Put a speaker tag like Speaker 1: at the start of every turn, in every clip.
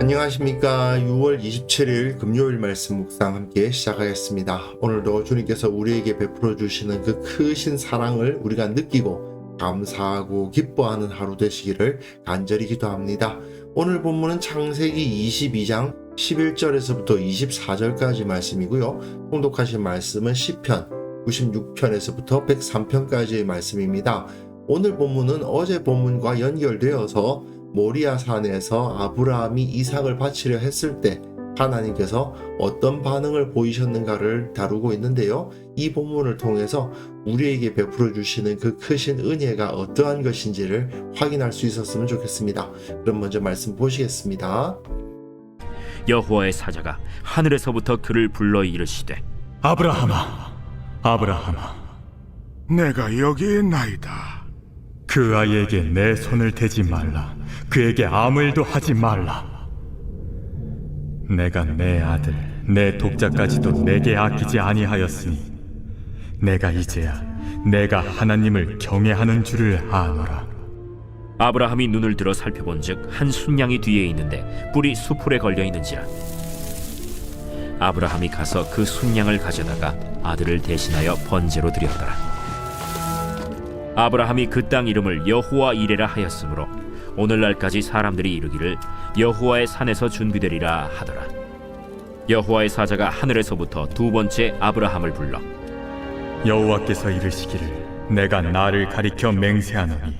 Speaker 1: 안녕하십니까. 6월 27일 금요일 말씀 묵상 함께 시작하겠습니다. 오늘도 주님께서 우리에게 베풀어 주시는 그 크신 사랑을 우리가 느끼고 감사하고 기뻐하는 하루 되시기를 간절히 기도합니다. 오늘 본문은 창세기 22장 11절에서부터 24절까지 말씀이고요. 통독하신 말씀은 시편 96편에서부터 103편까지의 말씀입니다. 오늘 본문은 어제 본문과 연결되어서 모리아 산에서 아브라함이 이삭을 바치려 했을 때 하나님께서 어떤 반응을 보이셨는가를 다루고 있는데요. 이 본문을 통해서 우리에게 베풀어 주시는 그 크신 은혜가 어떠한 것인지를 확인할 수 있었으면 좋겠습니다. 그럼 먼저 말씀 보시겠습니다.
Speaker 2: 여호와의 사자가 하늘에서부터 그를 불러 이르시되
Speaker 3: 아브라함아, 아브라함아,
Speaker 4: 내가 여기에 있나이다.
Speaker 3: 그 아이에게 내 손을 대지 말라. 그에게 아무 일도 하지 말라. 내가 내 아들, 내 독자까지도 내게 아끼지 아니하였으니 내가 이제야 내가 하나님을 경외하는 줄을 아노라.
Speaker 2: 아브라함이 눈을 들어 살펴본즉 한 순양이 뒤에 있는데 뿔이 수풀에 걸려 있는지라. 아브라함이 가서 그 순양을 가져다가 아들을 대신하여 번제로 드렸더라. 아브라함이 그 땅 이름을 여호와 이레라 하였으므로 오늘날까지 사람들이 이르기를 여호와의 산에서 준비되리라 하더라. 여호와의 사자가 하늘에서부터 두 번째 아브라함을 불러
Speaker 3: 여호와께서 이르시기를 내가 나를 가리켜 맹세하노니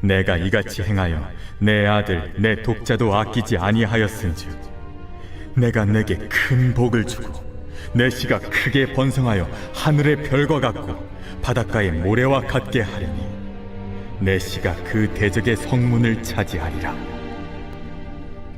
Speaker 3: 내가 이같이 행하여 내 아들, 내 독자도 아끼지 아니하였은즉 내가 내게 큰 복을 주고 내 씨가 크게 번성하여 하늘의 별과 같고 바닷가의 모래와 같게 하려니 내 씨가 그 대적의 성문을 차지하리라.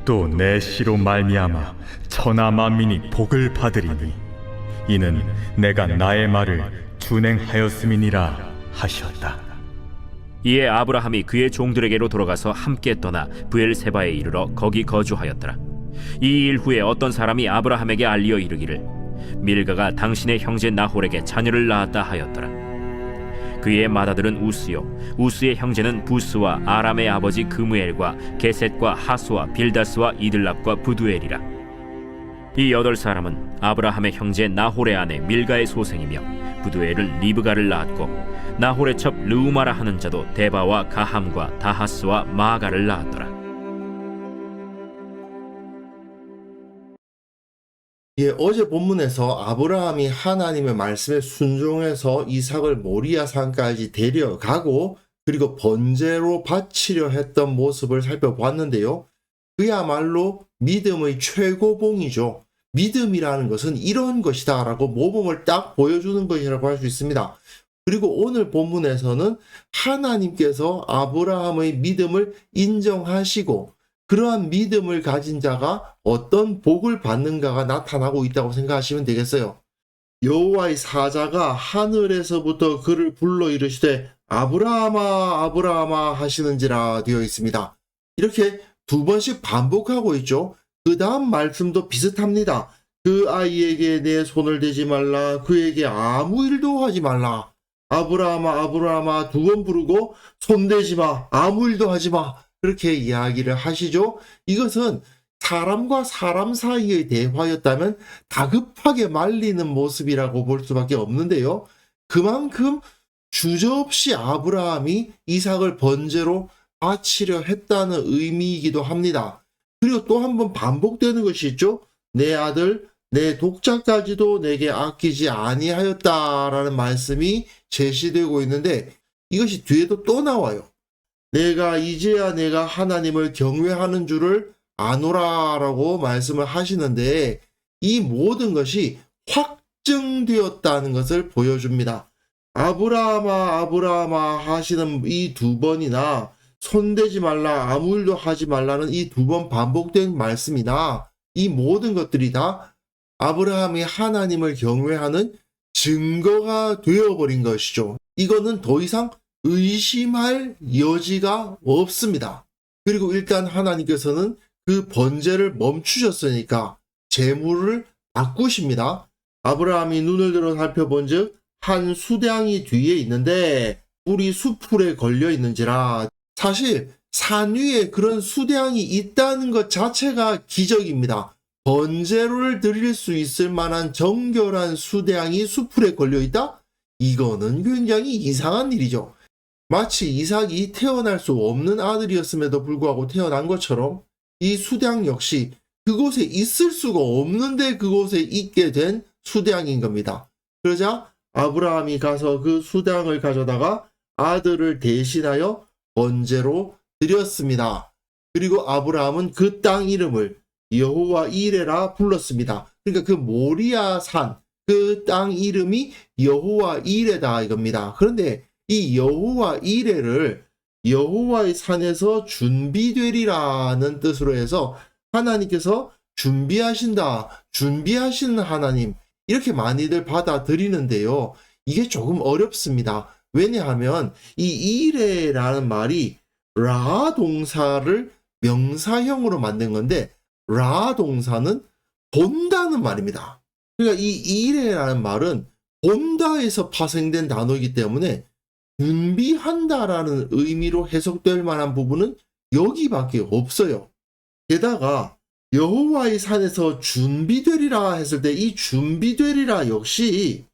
Speaker 3: 또 내 씨로 말미암아 천하 만민이 복을 받으리니 이는 내가 나의 말을 준행하였음이니라 하셨다.
Speaker 2: 이에 아브라함이 그의 종들에게로 돌아가서 함께 떠나 브엘세바에 이르러 거기 거주하였더라. 이 일 후에 어떤 사람이 아브라함에게 알리어 이르기를 밀가가 당신의 형제 나홀에게 자녀를 낳았다 하였더라. 그의 맏아들은 우스요, 우스의 형제는 부스와 아람의 아버지 그무엘과 게셋과 하수와 빌다스와 이들랍과 부두엘이라. 이 8사람은 아브라함의 형제 나홀의 아내 밀가의 소생이며 부두엘은 리브가를 낳았고 나홀의 첩 르우마라 하는 자도 데바와 가함과 다하스와 마아가를 낳았더라.
Speaker 1: 예, 어제 본문에서 아브라함이 하나님의 말씀에 순종해서 이삭을 모리아 산까지 데려가고 그리고 번제로 바치려 했던 모습을 살펴보았는데요. 그야말로 믿음의 최고봉이죠. 믿음이라는 것은 이런 것이다 라고 모범을 딱 보여주는 것이라고 할 수 있습니다. 그리고 오늘 본문에서는 하나님께서 아브라함의 믿음을 인정하시고 그러한 믿음을 가진 자가 어떤 복을 받는가가 나타나고 있다고 생각하시면 되겠어요. 여호와의 사자가 하늘에서부터 그를 불러 이르시되 아브라함아 아브라함아 하시는지라 되어 있습니다. 이렇게 두 번씩 반복하고 있죠. 그 다음 말씀도 비슷합니다. 그 아이에게 내 손을 대지 말라. 그에게 아무 일도 하지 말라. 아브라함아 아브라함아 두 번 부르고 손대지 마. 아무 일도 하지 마. 그렇게 이야기를 하시죠. 이것은 사람과 사람 사이의 대화였다면 다급하게 말리는 모습이라고 볼 수밖에 없는데요. 그만큼 주저없이 아브라함이 이삭을 번제로 바치려 했다는 의미이기도 합니다. 그리고 또 한 번 반복되는 것이 있죠. 내 아들, 내 독자까지도 내게 아끼지 아니하였다라는 말씀이 제시되고 있는데 이것이 뒤에도 또 나와요. 내가 이제야 내가 하나님을 경외하는 줄을 아노라라고 말씀을 하시는데 이 모든 것이 확증되었다는 것을 보여줍니다. 아브라함아 아브라함아 하시는 이 두 번이나 손대지 말라 아무 일도 하지 말라는 이 두 번 반복된 말씀이나 이 모든 것들이 다 아브라함이 하나님을 경외하는 증거가 되어버린 것이죠. 이거는 더 이상 의심할 여지가 없습니다. 그리고 일단 하나님께서는 그 번제를 멈추셨으니까 제물을 바꾸십니다. 아브라함이 눈을 들어 살펴본즉 한 수량이 뒤에 있는데 뿔이 수풀에 걸려 있는지라. 사실 산 위에 그런 수대양이 있다는 것 자체가 기적입니다. 번제로를 드릴 수 있을 만한 정결한 수대양이 수풀에 걸려 있다? 이거는 굉장히 이상한 일이죠. 마치 이삭이 태어날 수 없는 아들이었음에도 불구하고 태어난 것처럼 이 수대양 역시 그곳에 있을 수가 없는데 그곳에 있게 된 수대양인 겁니다. 그러자 아브라함이 가서 그 수대양을 가져다가 아들을 대신하여 번제로 드렸습니다. 그리고 아브라함은 그 땅 이름을 여호와 이레라 불렀습니다. 그러니까 그 모리아 산, 그 땅 이름이 여호와 이레다 이겁니다. 그런데 이 여호와 이레를 여호와의 산에서 준비되리라는 뜻으로 해서 하나님께서 준비하신다, 준비하시는 하나님, 이렇게 많이들 받아들이는데요. 이게 조금 어렵습니다. 왜냐하면 이 이레라는 말이 라 동사를 명사형으로 만든 건데 라 동사는 본다는 말입니다. 그러니까 이 이레라는 말은 본다에서 파생된 단어이기 때문에 준비한다라는 의미로 해석될 만한 부분은 여기밖에 없어요. 게다가 여호와의 산에서 준비되리라 했을 때 이 준비되리라 역시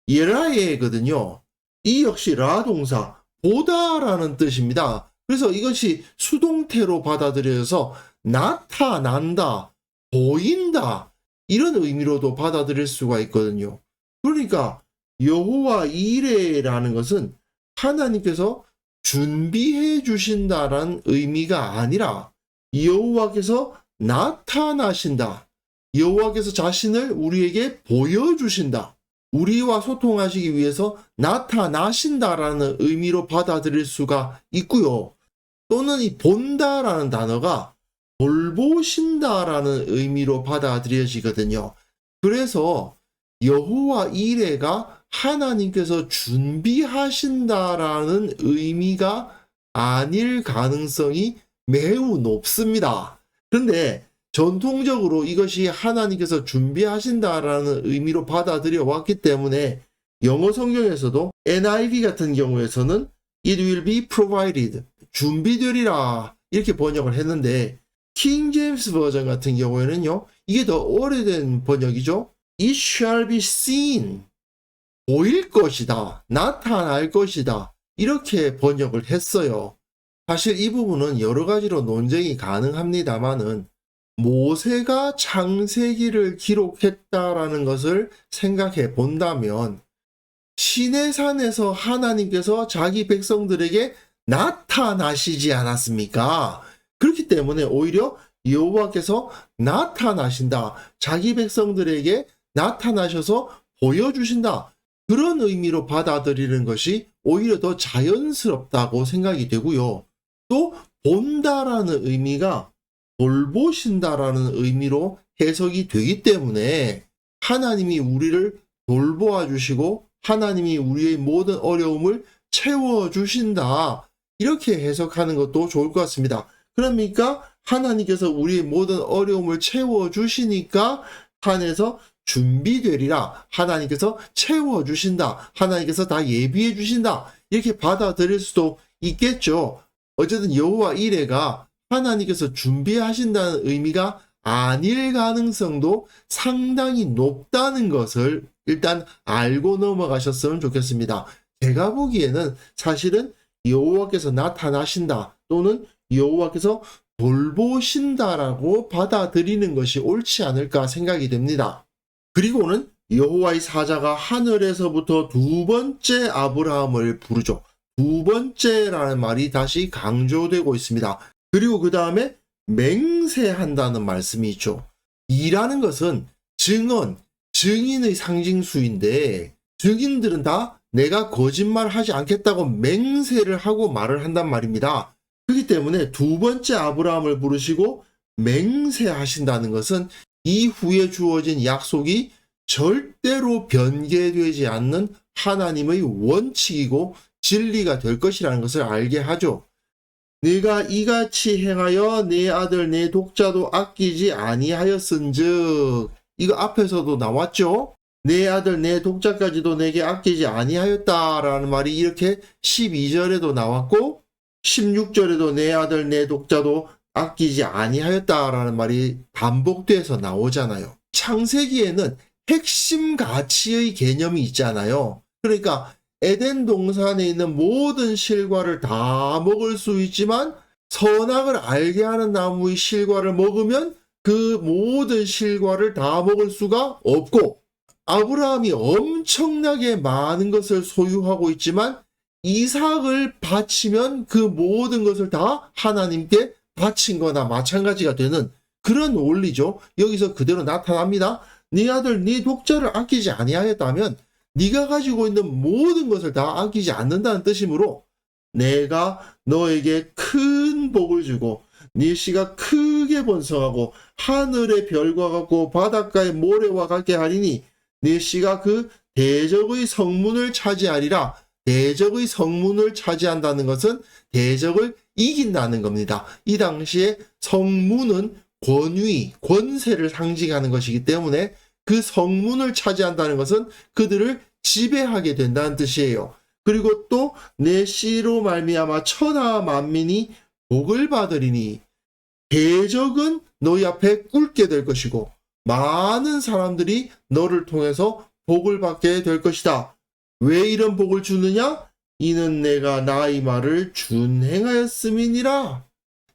Speaker 1: 예라예거든요. 이 역시 라 동사 보다라는 뜻입니다. 그래서 이것이 수동태로 받아들여서 나타난다, 보인다 이런 의미로도 받아들일 수가 있거든요. 그러니까 여호와 이레라는 것은 하나님께서 준비해 주신다라는 의미가 아니라 여호와께서 나타나신다. 여호와께서 자신을 우리에게 보여주신다. 우리와 소통하시기 위해서 나타나신다라는 의미로 받아들일 수가 있고요. 또는 이 본다라는 단어가 돌보신다라는 의미로 받아들여지거든요. 그래서 여호와 이레가 하나님께서 준비하신다라는 의미가 아닐 가능성이 매우 높습니다. 그런데 전통적으로 이것이 하나님께서 준비하신다라는 의미로 받아들여 왔기 때문에 영어 성경에서도 NIV 같은 경우에서는 It will be provided, 준비되리라 이렇게 번역을 했는데 킹 제임스 버전 같은 경우에는요, 이게 더 오래된 번역이죠. It shall be seen, 보일 것이다, 나타날 것이다 이렇게 번역을 했어요. 사실 이 부분은 여러 가지로 논쟁이 가능합니다만은 모세가 창세기를 기록했다라는 것을 생각해 본다면 시내산에서 하나님께서 자기 백성들에게 나타나시지 않았습니까? 그렇기 때문에 오히려 여호와께서 나타나신다, 자기 백성들에게 나타나셔서 보여주신다, 그런 의미로 받아들이는 것이 오히려 더 자연스럽다고 생각이 되고요. 또 본다라는 의미가 돌보신다라는 의미로 해석이 되기 때문에 하나님이 우리를 돌보아 주시고 하나님이 우리의 모든 어려움을 채워주신다 이렇게 해석하는 것도 좋을 것 같습니다. 그러니까 하나님께서 우리의 모든 어려움을 채워주시니까 산에서 준비되리라, 하나님께서 채워주신다, 하나님께서 다 예비해 주신다 이렇게 받아들일 수도 있겠죠. 어쨌든 여호와 이레가 하나님께서 준비하신다는 의미가 아닐 가능성도 상당히 높다는 것을 일단 알고 넘어가셨으면 좋겠습니다. 제가 보기에는 사실은 여호와께서 나타나신다 또는 여호와께서 돌보신다라고 받아들이는 것이 옳지 않을까 생각이 됩니다. 그리고는 여호와의 사자가 하늘에서부터 두 번째 아브라함을 부르죠. 두 번째라는 말이 다시 강조되고 있습니다. 그리고 그 다음에 맹세한다는 말씀이 있죠. 이라는 것은 증언, 증인의 상징수인데 증인들은 다 내가 거짓말하지 않겠다고 맹세를 하고 말을 한단 말입니다. 그렇기 때문에 두 번째 아브라함을 부르시고 맹세하신다는 것은 이후에 주어진 약속이 절대로 변개되지 않는 하나님의 원칙이고 진리가 될 것이라는 것을 알게 하죠. 네가 이같이 행하여 내 아들 내 독자도 아끼지 아니하였은즉, 이거 앞에서도 나왔죠. 내 아들 내 독자까지도 내게 아끼지 아니하였다라는 말이 이렇게 12절에도 나왔고 16절에도 내 아들 내 독자도 아끼지 아니하였다라는 말이 반복돼서 나오잖아요. 창세기에는 핵심 가치의 개념이 있잖아요. 그러니까 에덴 동산에 있는 모든 실과를 다 먹을 수 있지만 선악을 알게 하는 나무의 실과를 먹으면 그 모든 실과를 다 먹을 수가 없고, 아브라함이 엄청나게 많은 것을 소유하고 있지만 이삭을 바치면 그 모든 것을 다 하나님께 바친 거나 마찬가지가 되는 그런 원리죠. 여기서 그대로 나타납니다. 네 아들 네 독자를 아끼지 아니하였다면 네가 가지고 있는 모든 것을 다 아끼지 않는다는 뜻이므로 내가 너에게 큰 복을 주고 네 씨가 크게 번성하고 하늘의 별과 같고 바닷가의 모래와 같게 하리니 네 씨가 그 대적의 성문을 차지하리라. 대적의 성문을 차지한다는 것은 대적을 이긴다는 겁니다. 이 당시에 성문은 권위, 권세를 상징하는 것이기 때문에 그 성문을 차지한다는 것은 그들을 지배하게 된다는 뜻이에요. 그리고 또 내 씨로 말미암아 천하 만민이 복을 받으리니 대적은 너희 앞에 꿇게 될 것이고 많은 사람들이 너를 통해서 복을 받게 될 것이다. 왜 이런 복을 주느냐? 이는 내가 나의 말을 준행하였음이니라.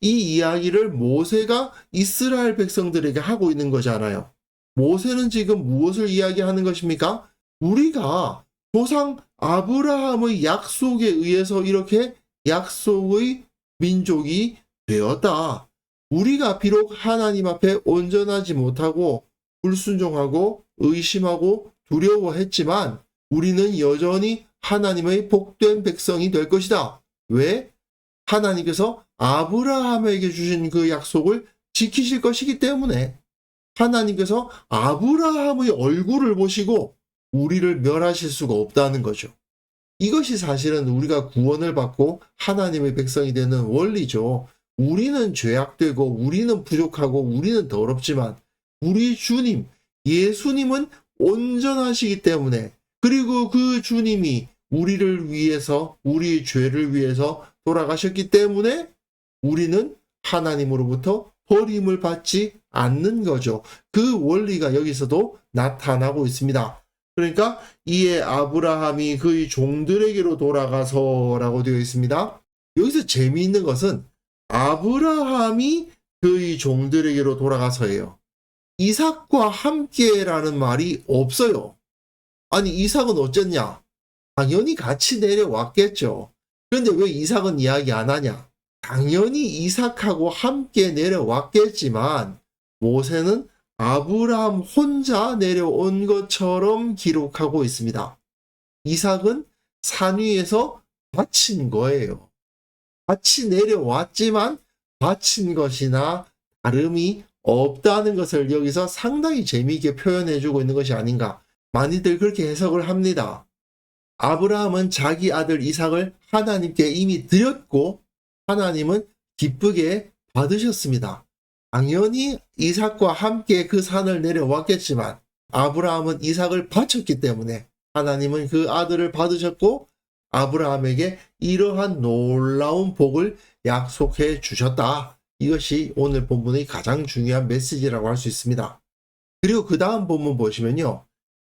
Speaker 1: 이 이야기를 모세가 이스라엘 백성들에게 하고 있는 거잖아요. 모세는 지금 무엇을 이야기하는 것입니까? 우리가 조상 아브라함의 약속에 의해서 이렇게 약속의 민족이 되었다. 우리가 비록 하나님 앞에 온전하지 못하고 불순종하고 의심하고 두려워했지만 우리는 여전히 하나님의 복된 백성이 될 것이다. 왜? 하나님께서 아브라함에게 주신 그 약속을 지키실 것이기 때문에 하나님께서 아브라함의 얼굴을 보시고 우리를 멸하실 수가 없다는 거죠. 이것이 사실은 우리가 구원을 받고 하나님의 백성이 되는 원리죠. 우리는 죄악되고 우리는 부족하고 우리는 더럽지만 우리 주님, 예수님은 온전하시기 때문에, 그리고 그 주님이 우리를 위해서, 우리의 죄를 위해서 돌아가셨기 때문에 우리는 하나님으로부터 버림을 받지 않는 거죠. 그 원리가 여기서도 나타나고 있습니다. 그러니까 이에 아브라함이 그의 종들에게로 돌아가서라고 되어 있습니다. 여기서 재미있는 것은 아브라함이 그의 종들에게로 돌아가서예요. 이삭과 함께라는 말이 없어요. 아니, 이삭은 어쨌냐? 당연히 같이 내려왔겠죠. 그런데 왜 이삭은 이야기 안 하냐? 당연히 이삭하고 함께 내려왔겠지만 모세는 아브라함 혼자 내려온 것처럼 기록하고 있습니다. 이삭은 산 위에서 바친 거예요. 같이 내려왔지만 바친 것이나 다름이 없다는 것을 여기서 상당히 재미있게 표현해주고 있는 것이 아닌가. 많이들 그렇게 해석을 합니다. 아브라함은 자기 아들 이삭을 하나님께 이미 드렸고 하나님은 기쁘게 받으셨습니다. 당연히 이삭과 함께 그 산을 내려왔겠지만 아브라함은 이삭을 바쳤기 때문에 하나님은 그 아들을 받으셨고 아브라함에게 이러한 놀라운 복을 약속해 주셨다. 이것이 오늘 본문의 가장 중요한 메시지라고 할 수 있습니다. 그리고 그 다음 본문 보시면요.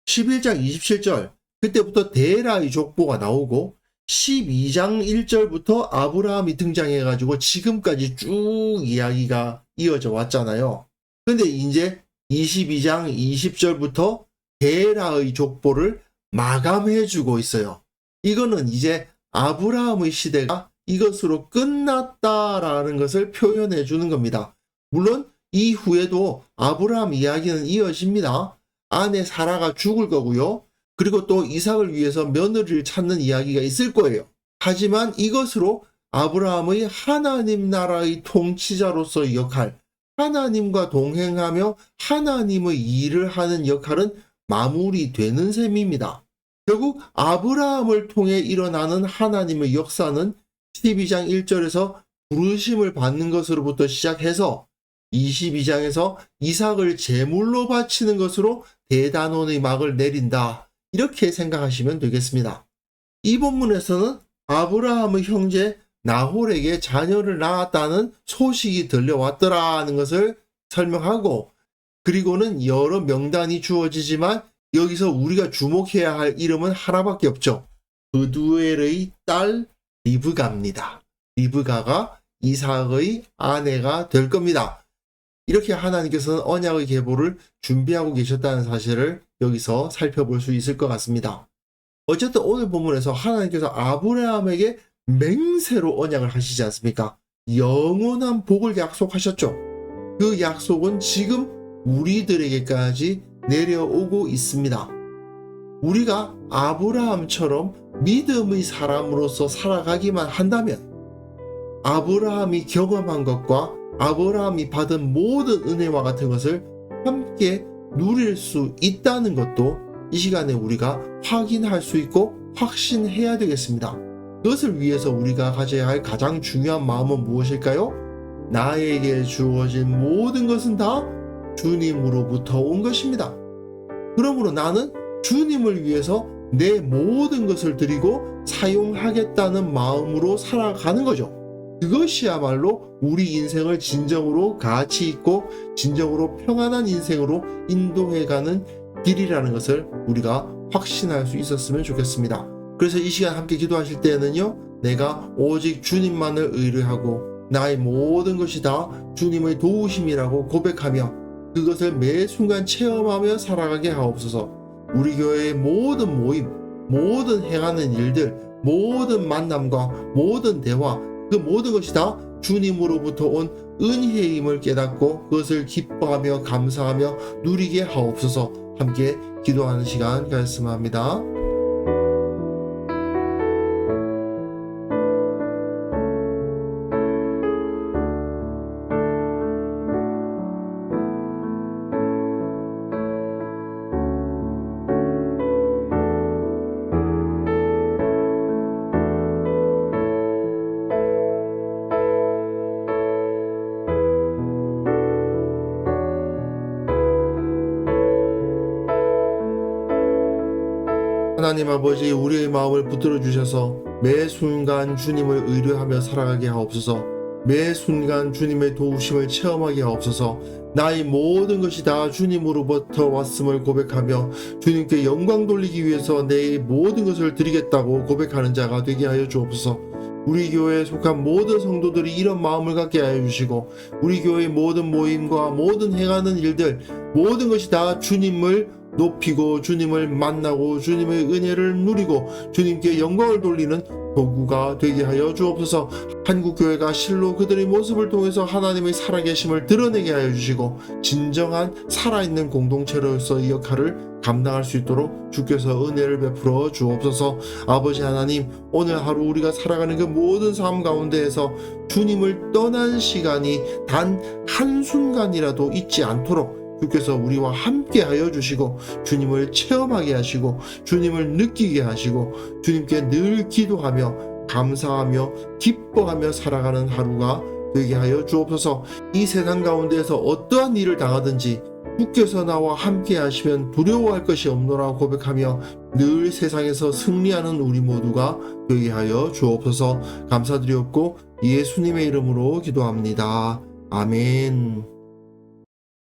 Speaker 1: 11장 27절, 그때부터 데라의 족보가 나오고 12장 1절부터 아브라함이 등장해가지고 지금까지 쭉 이야기가 이어져 왔잖아요. 근데 이제 22장 20절부터 데라의 족보를 마감해주고 있어요. 이거는 이제 아브라함의 시대가 이것으로 끝났다라는 것을 표현해 주는 겁니다. 물론 이후에도 아브라함 이야기는 이어집니다. 아내 사라가 죽을 거고요. 그리고 또 이삭을 위해서 며느리를 찾는 이야기가 있을 거예요. 하지만 이것으로 아브라함의 하나님 나라의 통치자로서의 역할, 하나님과 동행하며 하나님의 일을 하는 역할은 마무리되는 셈입니다. 결국 아브라함을 통해 일어나는 하나님의 역사는 12장 1절에서 부르심을 받는 것으로부터 시작해서 22장에서 이삭을 제물로 바치는 것으로 대단원의 막을 내린다. 이렇게 생각하시면 되겠습니다. 이 본문에서는 아브라함의 형제 나홀에게 자녀를 낳았다는 소식이 들려왔더라는 것을 설명하고, 그리고는 여러 명단이 주어지지만 여기서 우리가 주목해야 할 이름은 하나밖에 없죠. 브두엘의 딸 리브가입니다. 리브가가 이삭의 아내가 될 겁니다. 이렇게 하나님께서는 언약의 계보를 준비하고 계셨다는 사실을 여기서 살펴볼 수 있을 것 같습니다. 어쨌든 오늘 본문에서 하나님께서 아브라함에게 맹세로 언약을 하시지 않습니까? 영원한 복을 약속하셨죠. 그 약속은 지금 우리들에게까지 내려오고 있습니다. 우리가 아브라함처럼 믿음의 사람으로서 살아가기만 한다면 아브라함이 경험한 것과 아브라함이 받은 모든 은혜와 같은 것을 함께 누릴 수 있다는 것도 이 시간에 우리가 확인할 수 있고 확신해야 되겠습니다. 그것을 위해서 우리가 가져야 할 가장 중요한 마음은 무엇일까요? 나에게 주어진 모든 것은 다 주님으로부터 온 것입니다. 그러므로 나는 주님을 위해서 내 모든 것을 드리고 사용하겠다는 마음으로 살아가는 거죠. 그것이야말로 우리 인생을 진정으로 가치 있고 진정으로 평안한 인생으로 인도해가는 길이라는 것을 우리가 확신할 수 있었으면 좋겠습니다. 그래서 이 시간 함께 기도하실 때에는요, 내가 오직 주님만을 의뢰하고 나의 모든 것이 다 주님의 도우심이라고 고백하며 그것을 매 순간 체험하며 살아가게 하옵소서. 우리 교회의 모든 모임, 모든 행하는 일들, 모든 만남과 모든 대화, 그 모든 것이 다 주님으로부터 온 은혜임을 깨닫고 그것을 기뻐하며 감사하며 누리게 하옵소서. 함께 기도하는 시간 가졌으면 합니다. 하나님 아버지, 우리의 마음을 붙들어 주셔서 매 순간 주님을 의뢰하며 살아가게 하옵소서. 매 순간 주님의 도우심을 체험하게 하옵소서. 나의 모든 것이 다 주님으로부터 왔음을 고백하며 주님께 영광 돌리기 위해서 내 모든 것을 드리겠다고 고백하는 자가 되게 하여 주옵소서. 우리 교회에 속한 모든 성도들이 이런 마음을 갖게 하여 주시고 우리 교회의 모든 모임과 모든 행하는 일들, 모든 것이 다 주님을 높이고 주님을 만나고 주님의 은혜를 누리고 주님께 영광을 돌리는 도구가 되게 하여 주옵소서. 한국교회가 실로 그들의 모습을 통해서 하나님의 살아계심을 드러내게 하여 주시고 진정한 살아있는 공동체로서의 역할을 감당할 수 있도록 주께서 은혜를 베풀어 주옵소서. 아버지 하나님, 오늘 하루 우리가 살아가는 그 모든 삶 가운데에서 주님을 떠난 시간이 단 한순간이라도 있지 않도록 주께서 우리와 함께 하여 주시고 주님을 체험하게 하시고 주님을 느끼게 하시고 주님께 늘 기도하며 감사하며 기뻐하며 살아가는 하루가 되게 하여 주옵소서. 이 세상 가운데에서 어떠한 일을 당하든지 주께서 나와 함께 하시면 두려워할 것이 없노라 고백하며 늘 세상에서 승리하는 우리 모두가 되게 하여 주옵소서. 감사드리옵고 예수님의 이름으로 기도합니다. 아멘.